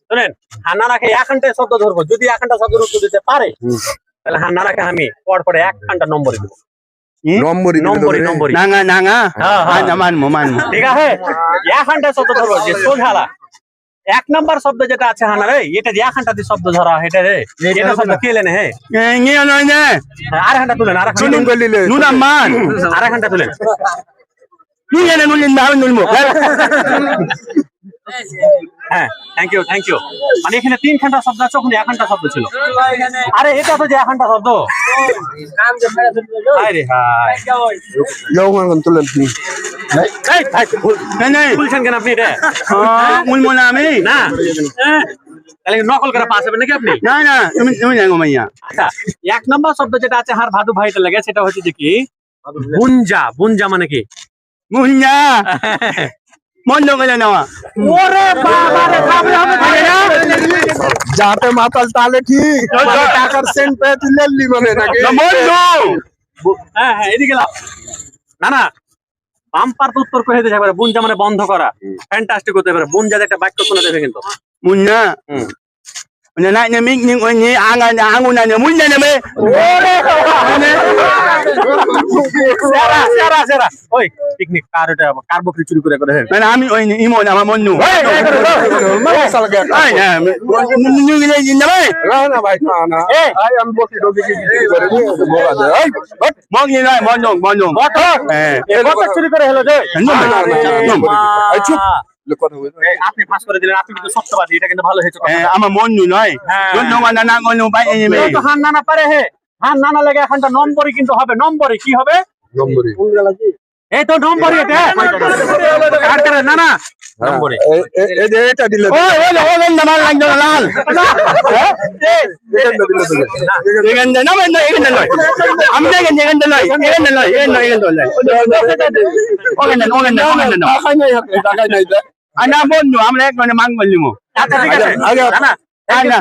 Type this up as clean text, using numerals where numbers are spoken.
শুনেন হান্নানাকে 1 ঘন্টায় শব্দ ধরবো, যদি 1 ঘন্টা শব্দ উত্তর দিতে পারে তাহলে হান্নানাকে আমি পরে 1 ঘন্টা নম্বর দিব। নম্বরই নাঙা ঠিক আছে 1 ঘন্টা শব্দ ধরবো যে সোঝালা 1 নাম্বার শব্দ যেটা আছে হানা রে, এটা যে 1 ঘন্টা দিয়ে শব্দ ধরা এটা রে, এটা শব্দ কে লেনে হে আর ঘন্টা তুলেন, আর ঘন্টা তুলেন। হ্যাঁ থ্যাংক ইউ মানে এখানে 3 ঘন্টা শব্দ আছে, ওখানে 1 ঘন্টা শব্দ ছিল। আরে এটা তো যে 1 ঘন্টা শব্দ। আরে হাই বলছেন কেন আপনি এটা? না তাহলে নকল করে পাস হবে নাকি আপনি? আচ্ছা 1 নম্বর শব্দ যেটা আছে হার ভাদু ভাইটা লাগে, সেটা হচ্ছে যে কি বুঞ্জা। বুঞ্জা মানে কি? ওরে বাবা রে, খাবে হবে না যাতে মাতাল তালে ঠিক টাকার সেন্ট পেয়ে তুললি মানে নাকি হ্যাঁ এদিকে না বাম্পার তো উত্তর করে দিতে পারে। বুঞ্জা মানে বন্ধ করা, ফ্যান্টাস্টিক হতে পারে। বুঞ্জাতে একটা বাক্য শুনে দেবে কিন্তু ওই পিকনিক কার এটা কার বকরি চুরি করে করে আমি আমার মন্নু না ভাই না আমি বকি ডকি কি করে চুরি করে হলো যে চুপ আপনি ফাঁস করে দিলেন, আপনি কিন্তু সত্যবাদী, এটা কিন্তু ভালো হয়েছে। আমার মন্নু নয় হান নানা পারে হে, হান নানা লেগে এখনটা নম্বরই কিন্তু হবে। নম্বরই কি হবে? নম্বরই এই তো নম্বরই এটা কার করে না না নম্বরই এটা দিলে টাকাই নাই আমরা এক মানে মাং বললিমো আচ্ছা ঠিক আছে না না